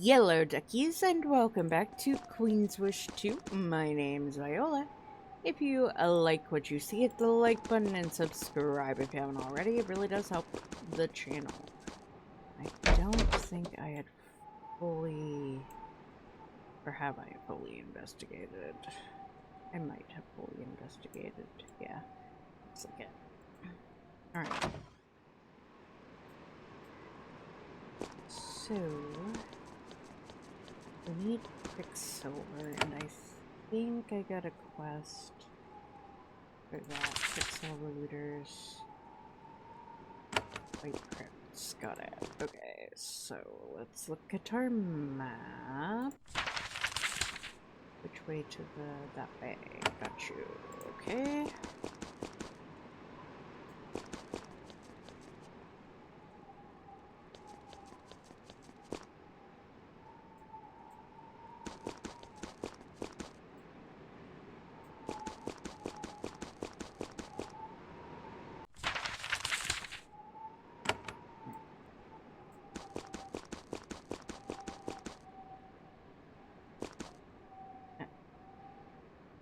Yellow duckies, and welcome back to Queen's Wish 2. My name's Viola. If you like what you see, hit the like button and subscribe if you haven't already. It really does help the channel. I don't think I had fully... or have I fully investigated? I might have fully investigated. Yeah, looks like it. Alright. So... we need Quicksilver, and I think I got a quest for that. Quicksilver looters. White crypts. Got it. Okay, so let's look at our map. Which way to that way? Got you. Okay.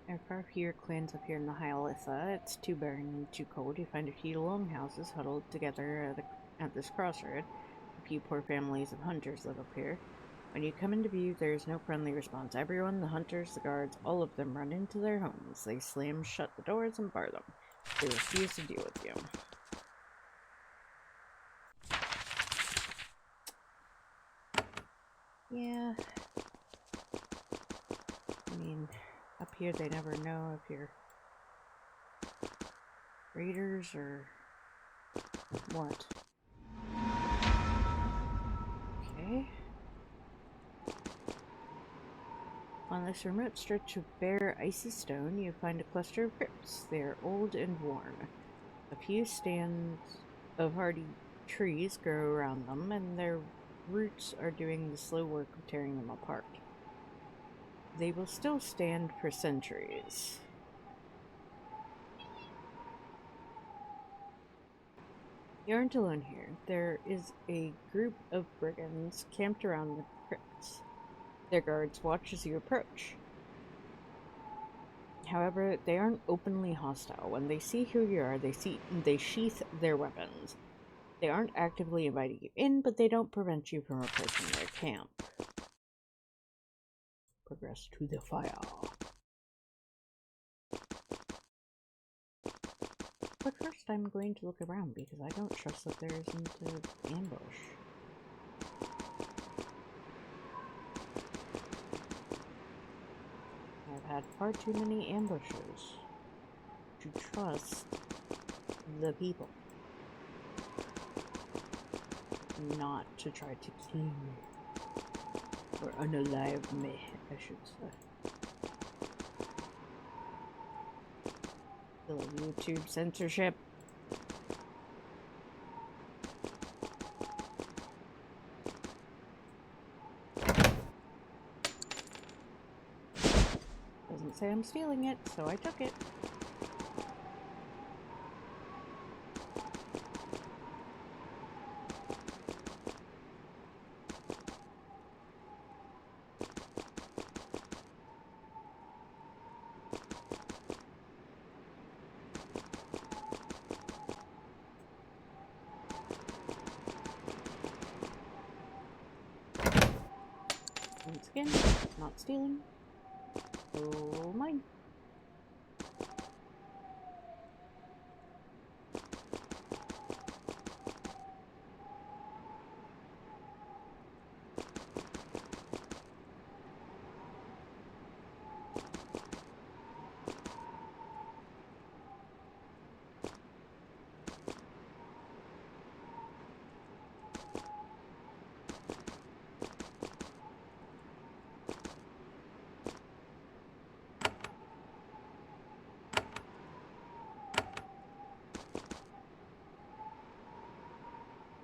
There are far fewer clans up here in the Hyalitha. It's too barren and too cold. You find a few longhouses huddled together at this crossroad. A few poor families of hunters live up here. When you come into view, there is no friendly response. Everyone, the hunters, the guards, all of them run into their homes. They slam shut the doors and bar them. They refuse to deal with you. Yeah. I mean... up here, they never know if you're raiders or what. Okay. On this remote stretch of bare, icy stone, you find a cluster of crypts. They are old and worn. A few stands of hardy trees grow around them, and their roots are doing the slow work of tearing them apart. They will still stand for centuries. You aren't alone here. There is a group of brigands camped around the crypts. Their guards watch as you approach. However, they aren't openly hostile. When they see who you are, they sheath their weapons. They aren't actively inviting you in, but they don't prevent you from approaching their camp. Progress to the fire. But first I'm going to look around because I don't trust that there isn't an ambush. I've had far too many ambushes to trust the people. Not to try to kill me. Or unalive me, I should say. Still YouTube censorship. Doesn't say I'm stealing it, so I took it. Once again, not stealing. Oh, mine.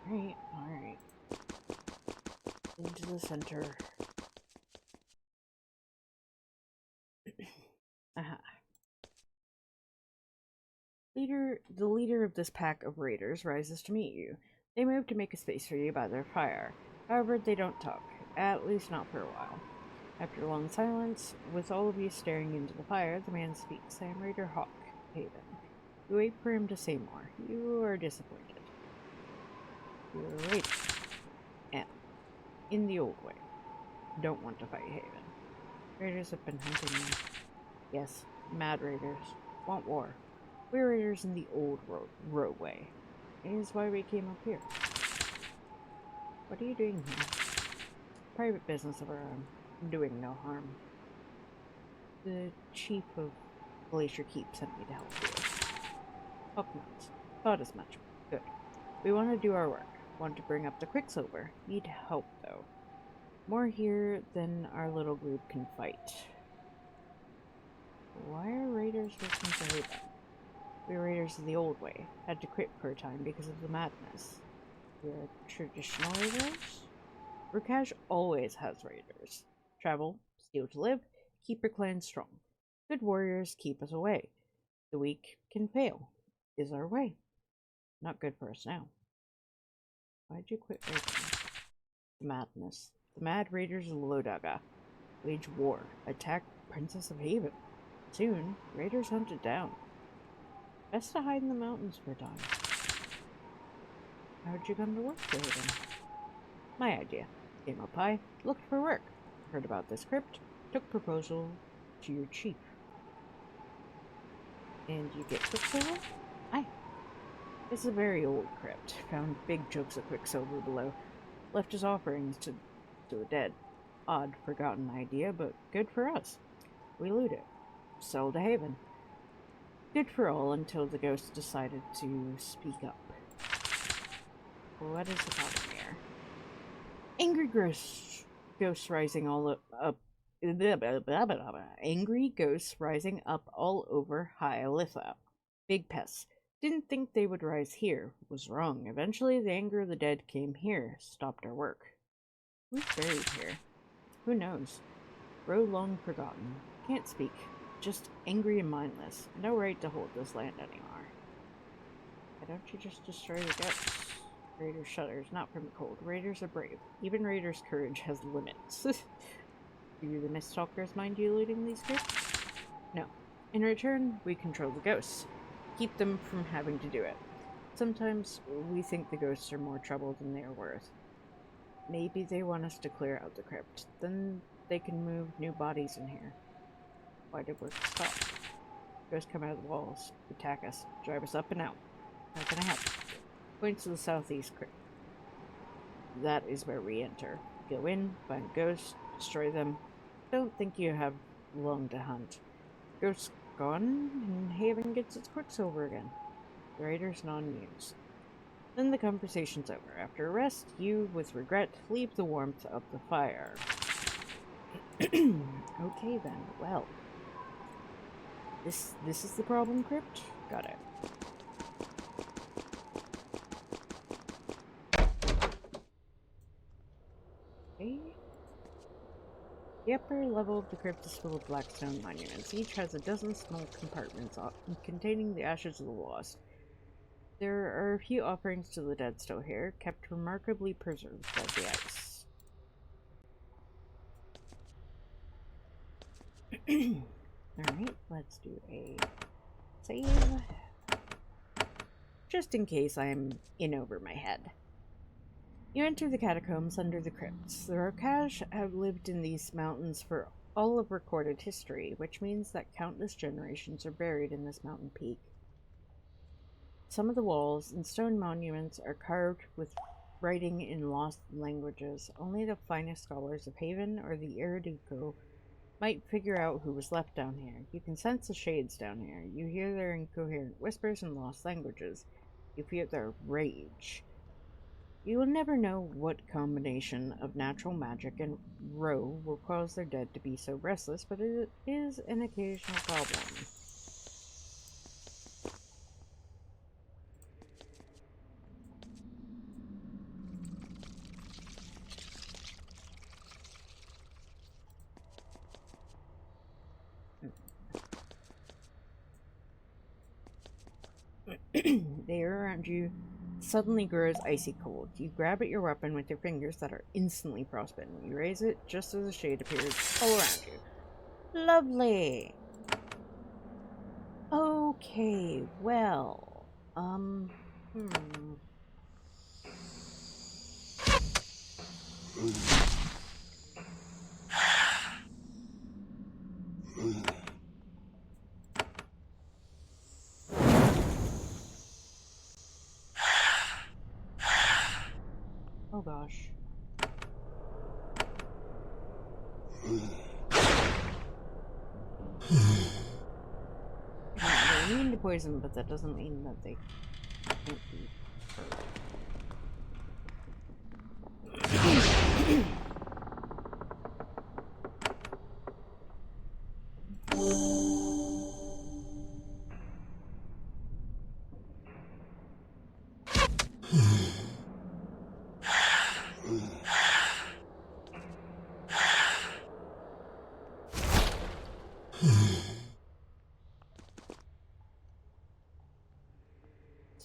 Alright. Into the center. Aha. The leader of this pack of raiders rises to meet you. They move to make a space for you by their fire. However, they don't talk. At least not for a while. After a long silence, with all of you staring into the fire, the man speaks. I am Raider Hawk, Haven. You wait for him to say more. You are disappointed. You are waiting. And, in the old way, don't want to fight Haven. Raiders have been hunting me. Yes, mad raiders. Want war. We're raiders in the old roadway. It is why we came up here. What are you doing here? Private business of our own. Doing no harm. The chief of Glacier Keep sent me to help you. Hook knows. Thought as much. Good. We want to do our work. Want to bring up the Quicksilver. Need help, though. More here than our little group can fight. Why are raiders working for Haven? We were raiders in the old way. Had to quit for a time because of the madness. We are traditional raiders? Urkash always has raiders. Travel, steal to live, keep your clan strong. Good warriors keep us away. The weak can fail. Is our way. Not good for us now. Why'd you quit raiding? The madness. The mad raiders of Lodaga. Wage war. Attack Princess of Haven. Soon, raiders hunted down. Best to hide in the mountains for a time. How'd you come to work for Haven? My idea. Came up high, looked for work. Heard about this crypt, took proposal to your chief. And you get Quicksilver? Aye. This is a very old crypt. Found big chunks of Quicksilver below. Left as offerings to the dead. Odd, forgotten idea, but good for us. We loot it. Sell to Haven. Good for all until the ghost decided to speak up. What is the problem here? Angry ghosts rising all up. Angry ghosts rising up all over Hyalitha. Big pests. Didn't think they would rise here. Was wrong. Eventually, the anger of the dead came here. Stopped our work. Who's buried here? Who knows? Row long forgotten. Can't speak. Just angry and mindless. No right to hold this land anymore. Why don't you just destroy the ghosts? Raider shudders, not from the cold. Raiders are brave. Even raiders' courage has limits. Do the Miststalkers mind you looting these crypts? No. In return, we control the ghosts. Keep them from having to do it. Sometimes we think the ghosts are more trouble than they are worth. Maybe they want us to clear out the crypt. Then they can move new bodies in here. Why did work stop? Ghosts come out of the walls, attack us, drive us up and out. How can I help? Points to the southeast crypt. That is where we enter. Go in, find ghosts, destroy them. Don't think you have long to hunt. Ghosts gone, and Haven gets its Quicksilver again. The raiders non-muse. Then the conversation's over. After a rest, you, with regret, leave the warmth of the fire. Okay then, well. This is the problem crypt? Got it. Okay. The upper level of the crypt is full of black stone monuments. Each has a dozen small compartments containing the ashes of the lost. There are a few offerings to the dead still here, kept remarkably preserved by the ice. Alright, let's do a save. Just in case I'm in over my head. You enter the catacombs under the crypts. The Urkash have lived in these mountains for all of recorded history, which means that countless generations are buried in this mountain peak. Some of the walls and stone monuments are carved with writing in lost languages. Only the finest scholars of Haven or the Iriduko might figure out who was left down here. You can sense the shades down here. You hear their incoherent whispers in lost languages. You feel their rage. You will never know what combination of natural magic and row will cause their dead to be so restless, but it is an occasional problem. They are around you, suddenly grows icy cold. You grab at your weapon with your fingers that are instantly frostbitten. You raise it just as a shade appears all around you. Lovely! Okay, well, oh gosh. They mean to poison, but that doesn't mean that they can't be hurt.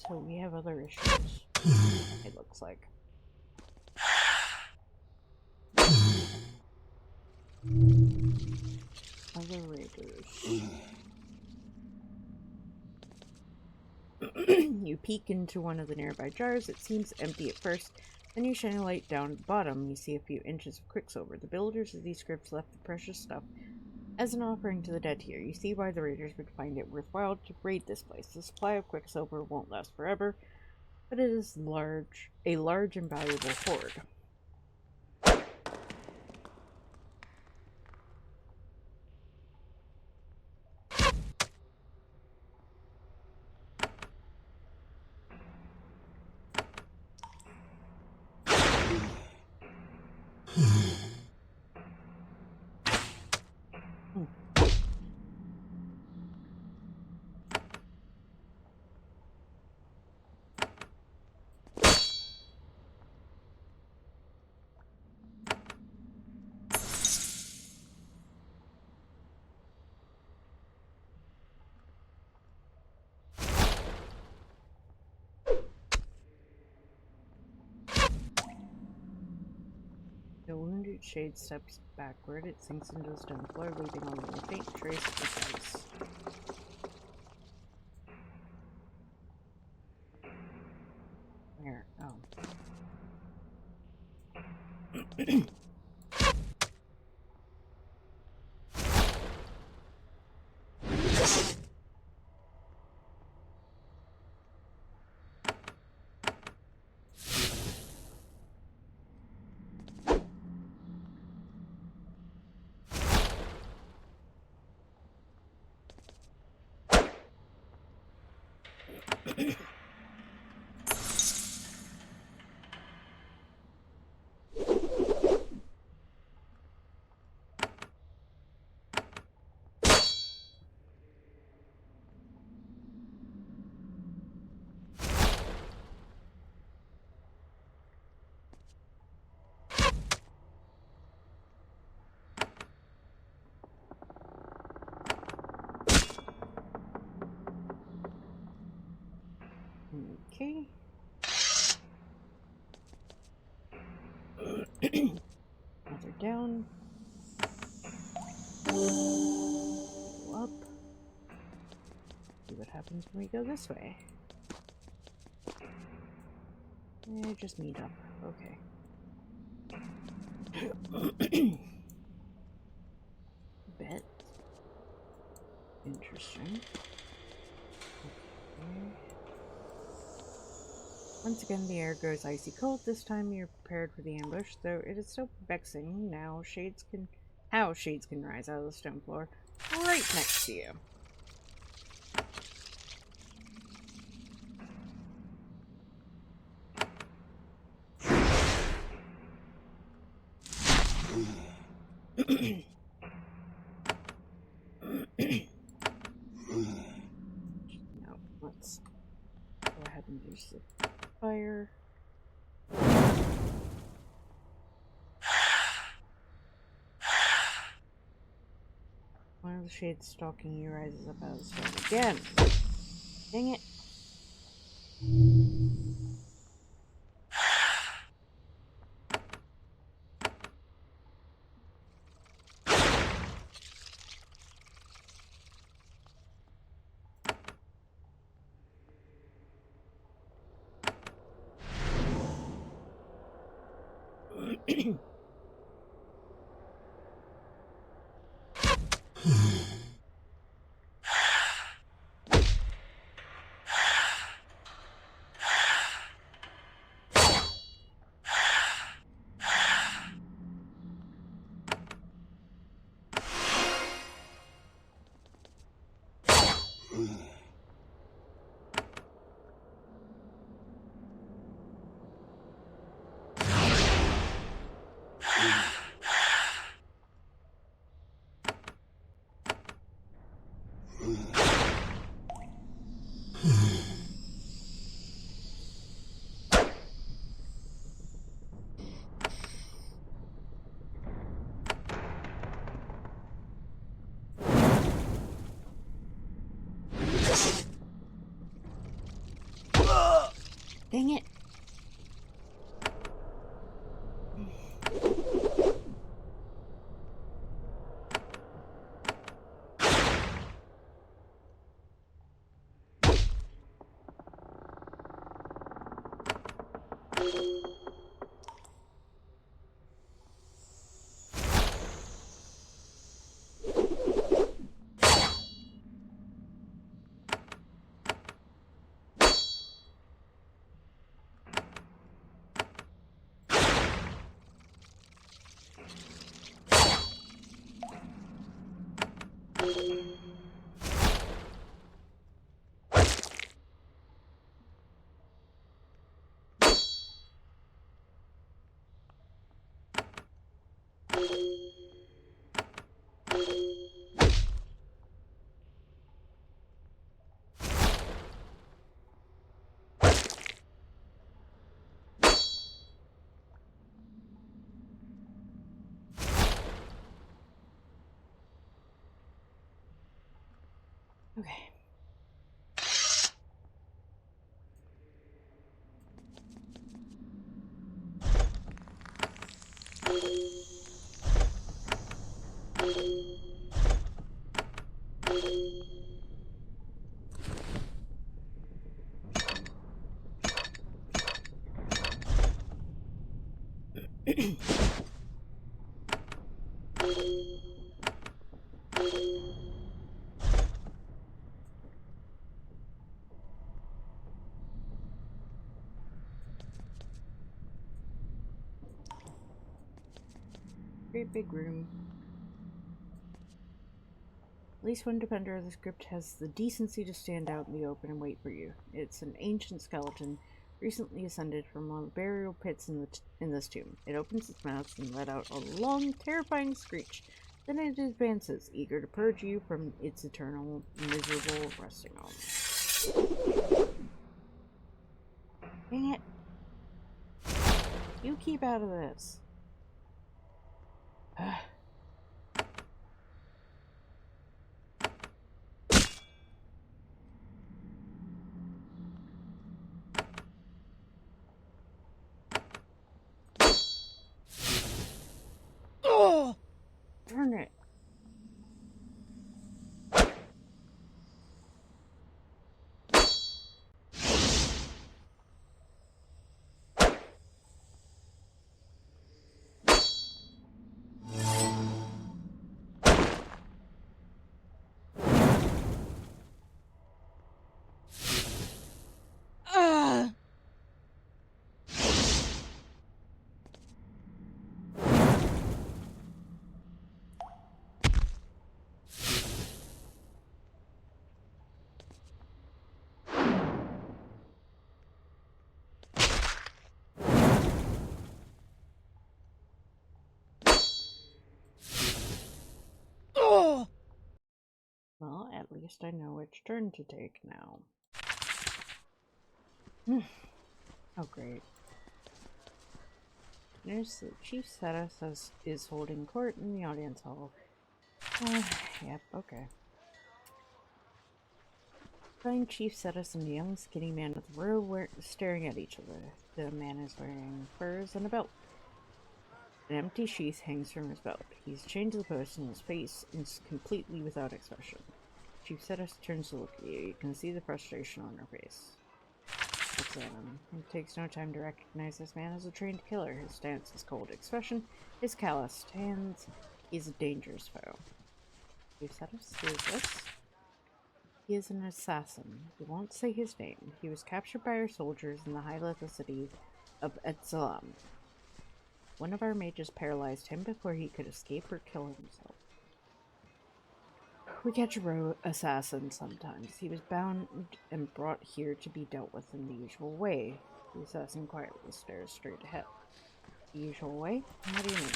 So we have other issues, it looks like. Other raiders. You peek into one of the nearby jars. It seems empty at first. Then you shine a light down at the bottom. You see a few inches of quicksilver. The builders of these crypts left the precious stuff as an offering to the dead here. You see why the raiders would find it worthwhile to raid this place. The supply of quicksilver won't last forever, but it is a large and valuable hoard. The wounded shade steps backward. It sinks into the stone floor, leaving only a faint trace of ice. Where? Oh. Okay. Another down. Go up. See what happens when we go this way. Just meet up. Okay. Bet. Interesting. Okay. Once again, the air grows icy cold. This time you're prepared for the ambush, though it is so vexing now how shades can rise out of the stone floor right next to you. Now, let's go ahead and use the fire. One of the shades stalking you rises up out of the stone again. Dang it. Dang it. Okay. Great big room. At least one defender of the crypt has the decency to stand out in the open and wait for you. It's an ancient skeleton, recently ascended from one of the burial pits in this tomb. It opens its mouth and let out a long, terrifying screech. Then it advances, eager to purge you from its eternal, miserable resting home. Dang it. You keep out of this. Oh! Darn it. Well, at least I know which turn to take now. Oh, great. There's the Chief Setus is holding court in the audience hall. Yep, okay. Find Chief Setus and a young skinny man with a robe staring at each other. The man is wearing furs and a belt. An empty sheath hangs from his belt. He's chained to the post and his face is completely without expression. Chief Setus turns to look at you. You can see the frustration on her face. examine. It takes no time to recognize this man as a trained killer. His stance, his cold expression, his calloused hands. He's a dangerous foe. You said us? Who is this? He is an assassin. We won't say his name. He was captured by our soldiers in the high-level city of Etzalam. One of our mages paralyzed him before he could escape or kill himself. We catch a rogue assassin sometimes. He was bound and brought here to be dealt with in the usual way. The assassin quietly stares straight ahead. The usual way? What do you mean?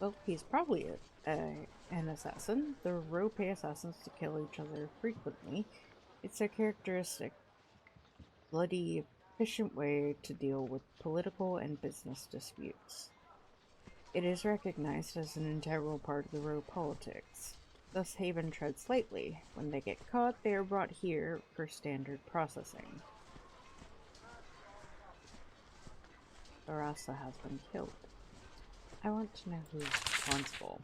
Well, he's probably an assassin. The rogue pay assassins to kill each other frequently. It's their characteristic, bloody, efficient way to deal with political and business disputes. It is recognized as an integral part of the rogue politics. Thus, Haven treads lightly. When they get caught, they are brought here for standard processing. Arasa has been killed. I want to know who is responsible.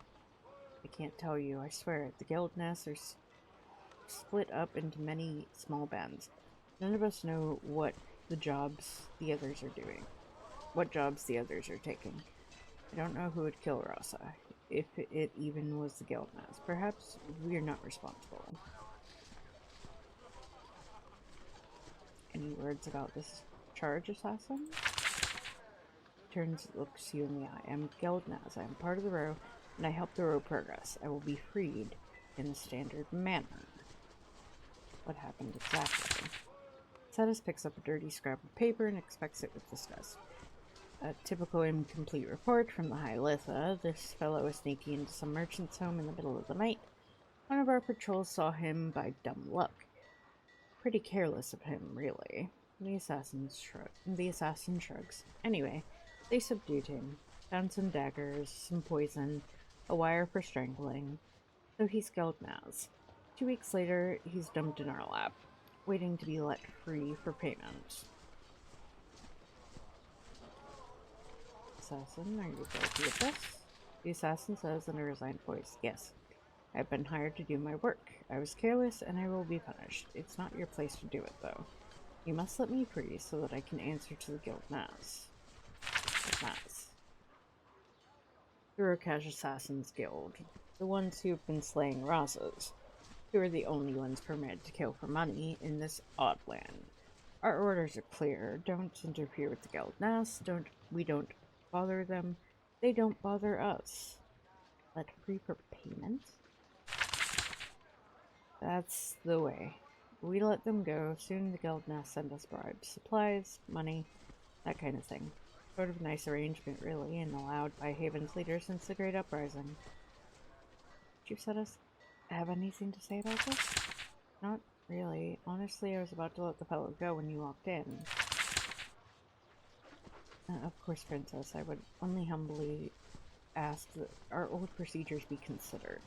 I can't tell you, I swear. The guild nests are split up into many small bands. None of us know what jobs the others are taking. I don't know who would kill Rasa, if it even was the guild nest. Perhaps we're not responsible. Any words about this charge, assassin? Turns, looks you in the eye. I'm Geldnaz. I am part of the row, and I help the row progress. I will be freed in the standard manner. What happened exactly? Cetus picks up a dirty scrap of paper and inspects it with disgust. A typical incomplete report from the High Litha. This fellow was sneaking into some merchant's home in the middle of the night. One of our patrols saw him by dumb luck. Pretty careless of him, really. The assassin shrugs. Anyway, they subdued him. Found some daggers, some poison, a wire for strangling. So he's Geldnaz. 2 weeks later, he's dumped in our lap, waiting to be let free for payment. Assassin, are you guilty of this? The assassin says in a resigned voice, yes. I've been hired to do my work. I was careless, and I will be punished. It's not your place to do it, though. You must let me free so that I can answer to the guild Naz. The Rokash Assassins Guild. The ones who've been slaying Rasas. Who are the only ones permitted to kill for money in this odd land. Our orders are clear. Don't interfere with the guild Naz. We don't bother them. They don't bother us. Let free for payment? That's the way. We let them go. Soon the guild Naz send us bribes, supplies, money, that kind of thing. Sort of a nice arrangement, really, and allowed by Haven's leader since the Great Uprising. Chief Cetus, have anything to say about this? Not really. Honestly, I was about to let the fellow go when you walked in. Of course, Princess, I would only humbly ask that our old procedures be considered.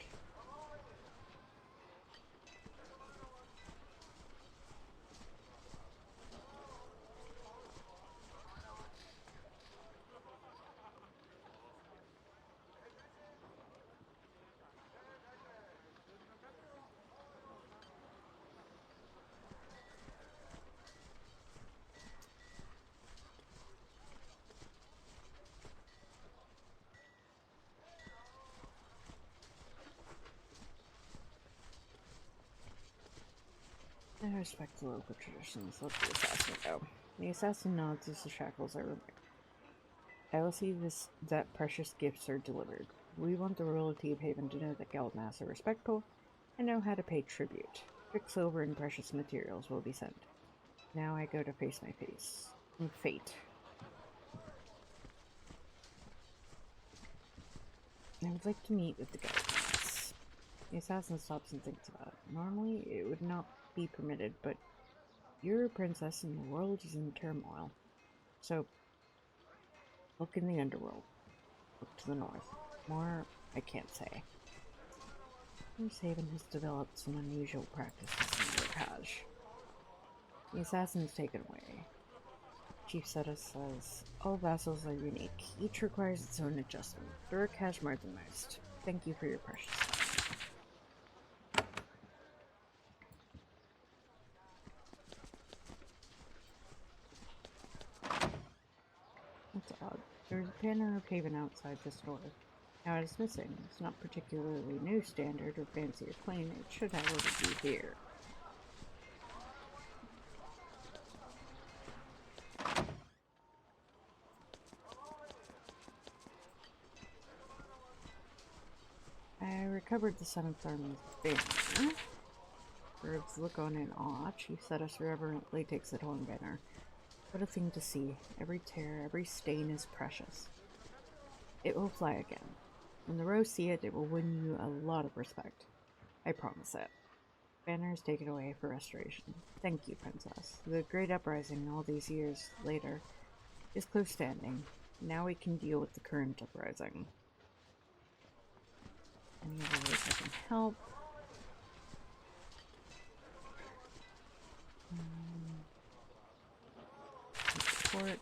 I respect the local traditions. Let the assassin go. The assassin nods as the shackles are removed. I will see that precious gifts are delivered. We want the royalty of Haven to know that Geldnaz are respectful and know how to pay tribute. Quicksilver and precious materials will be sent. Now I go to face my fate. I would like to meet with the Geldnaz. The assassin stops and thinks about it. Normally, it would not be permitted, but you're a princess and the world is in turmoil. So, look in the underworld. Look to the north. More, I can't say. Haven has developed some unusual practices in Rokash. The assassin is taken away. Chief Cetus says, all vassals are unique. Each requires its own adjustment. The Rokash more than most. Thank you for your precious time. There's a banner of Haven outside the store. Now it is missing. It's not particularly new standard or fancy or clean. It should however be here. I recovered the 7th Army's banner. Birds look on in awe. Chief Cetus reverently takes the torn banner. What a thing to see. Every tear, every stain is precious. It will fly again. When the rows see it, it will win you a lot of respect. I promise it. Banner is taken away for restoration. Thank you, Princess. The great uprising, all these years later, is close standing. Now we can deal with the current uprising. Any other ways I can help? Support.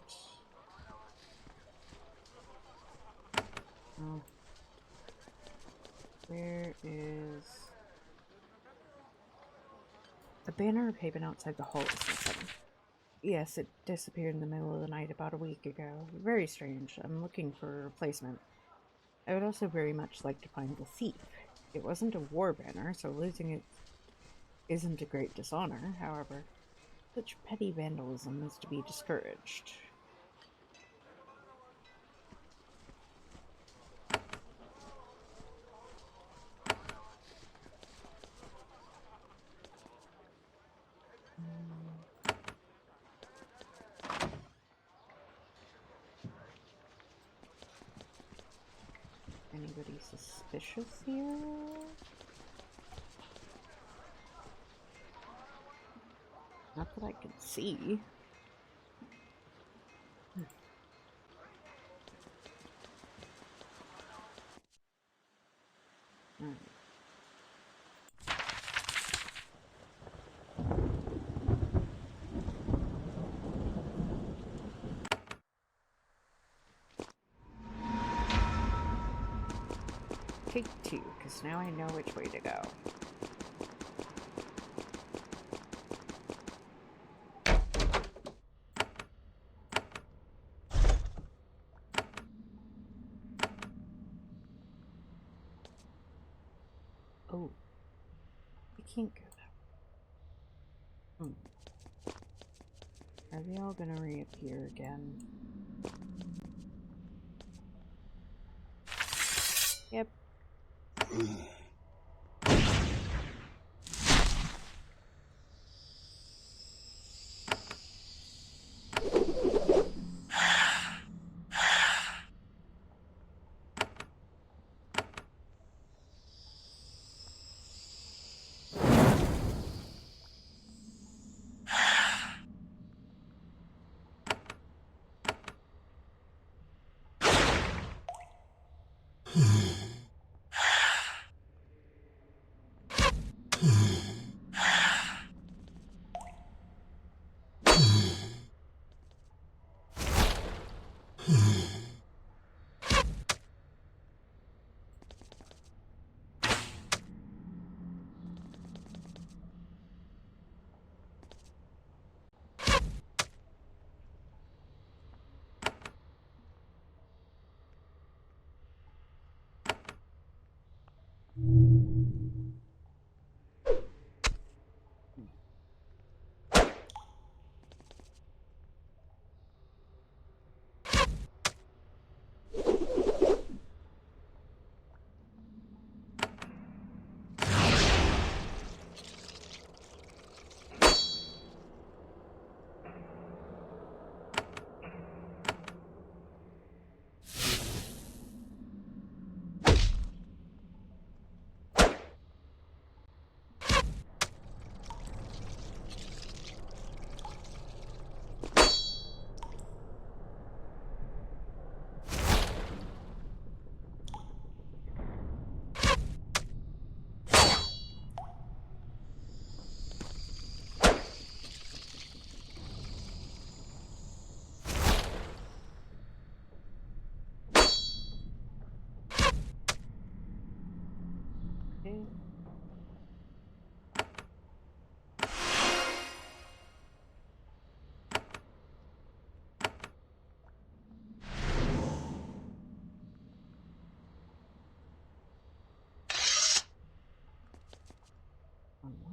Oh. Where is... The banner of Haven outside the hall is missing. Yes, it disappeared in the middle of the night about a week ago. Very strange. I'm looking for a replacement. I would also very much like to find the thief. It wasn't a war banner, so losing it isn't a great dishonor. However, such petty vandalism is to be discouraged. Anybody suspicious here? Not that I can see. Alright. Take 2, because now I know which way to go. Oh. I can't go that way. Are they all gonna reappear again? Yep.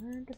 Lord.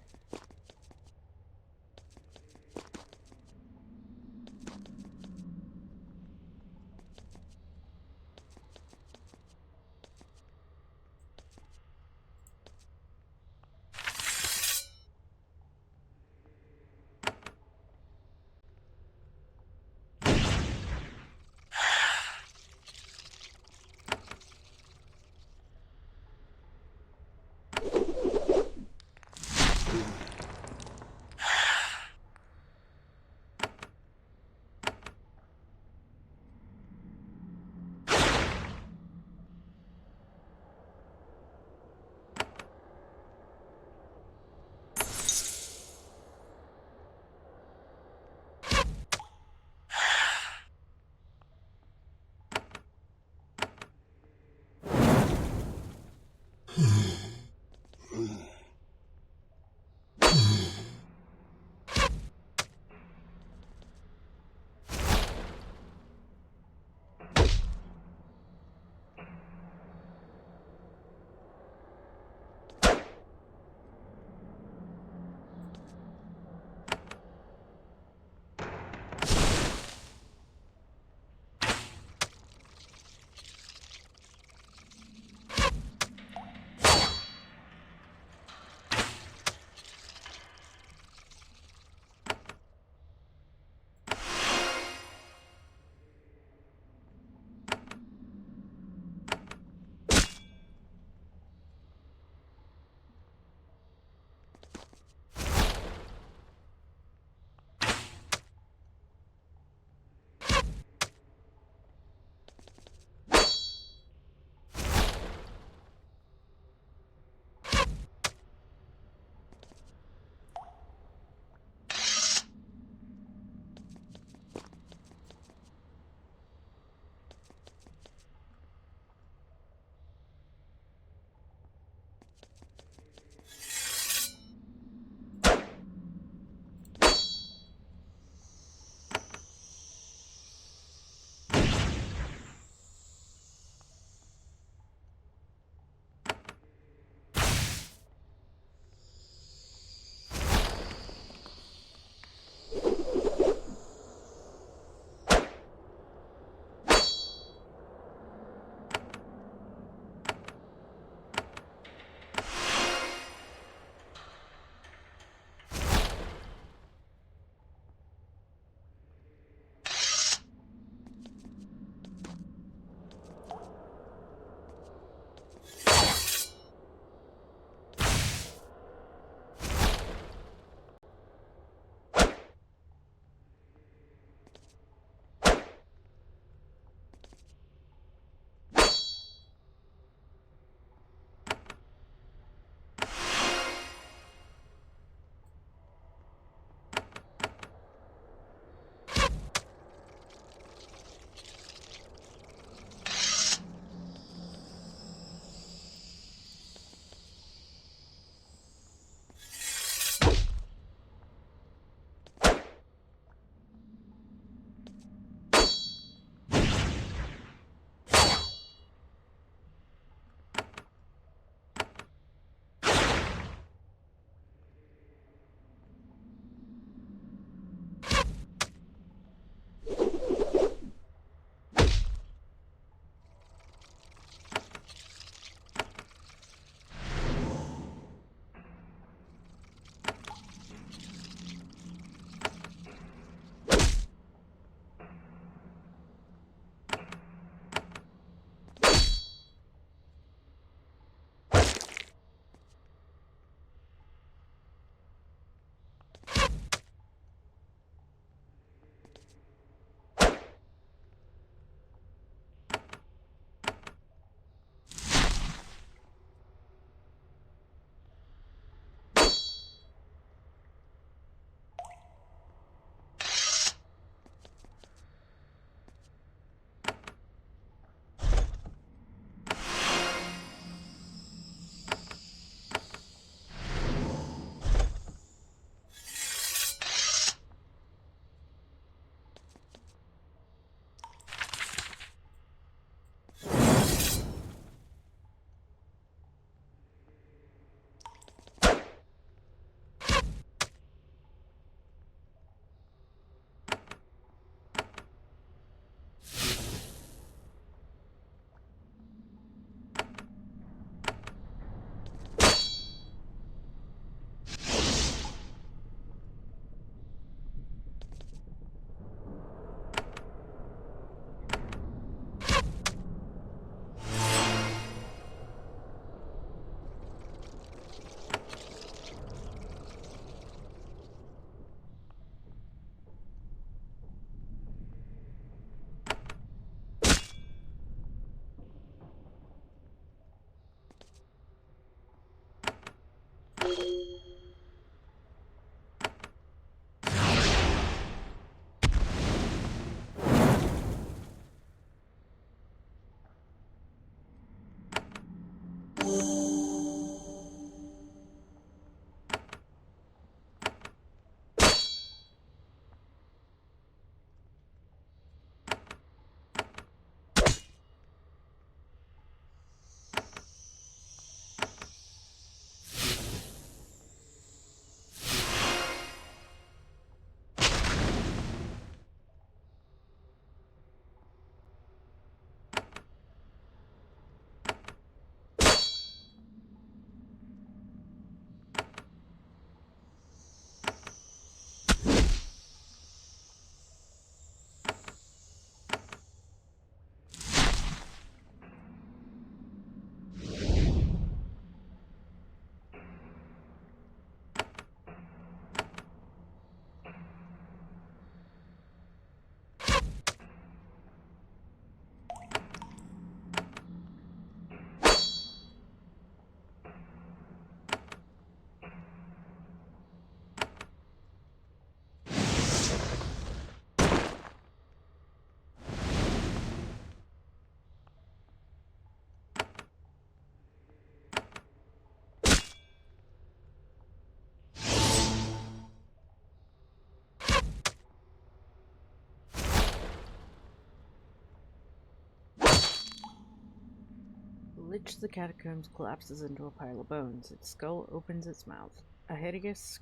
Lich the Catacombs collapses into a pile of bones. Its skull opens its mouth. A hideous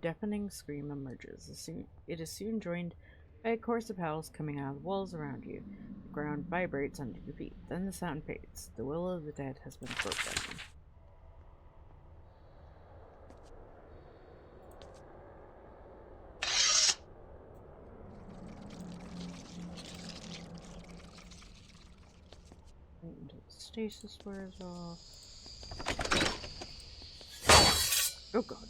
deafening scream emerges. It is soon joined by a chorus of howls coming out of the walls around you. The ground vibrates under your feet. Then the sound fades. The will of the dead has been broken. Wait until the stasis wears off. Oh god.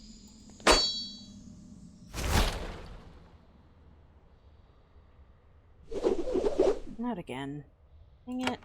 Not again. Dang it.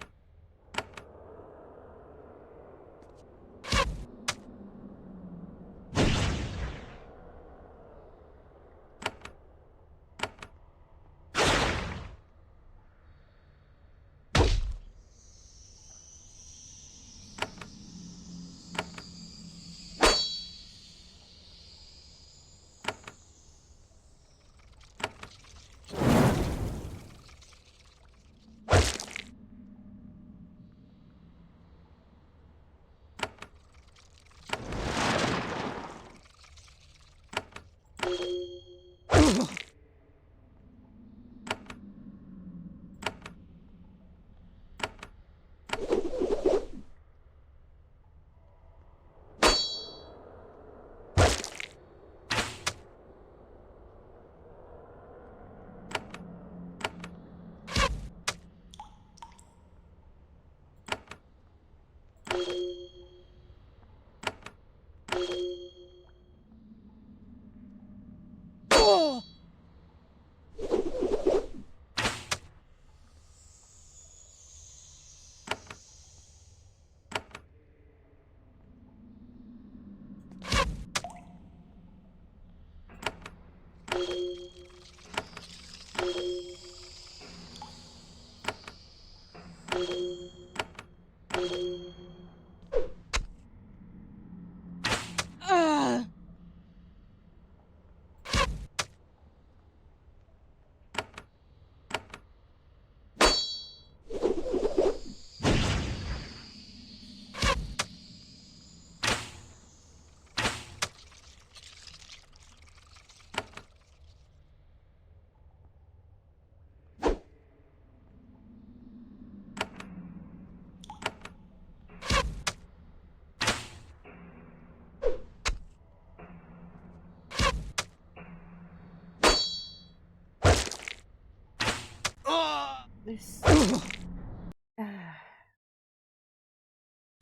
This. Alright,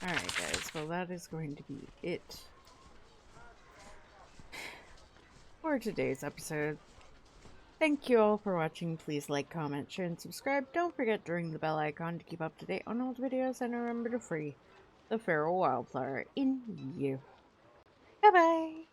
guys, well, that is going to be it for today's episode. Thank you all for watching. Please like, comment, share, and subscribe. Don't forget to ring the bell icon to keep up to date on all the videos, and remember to free the feral wildflower in you. Bye bye.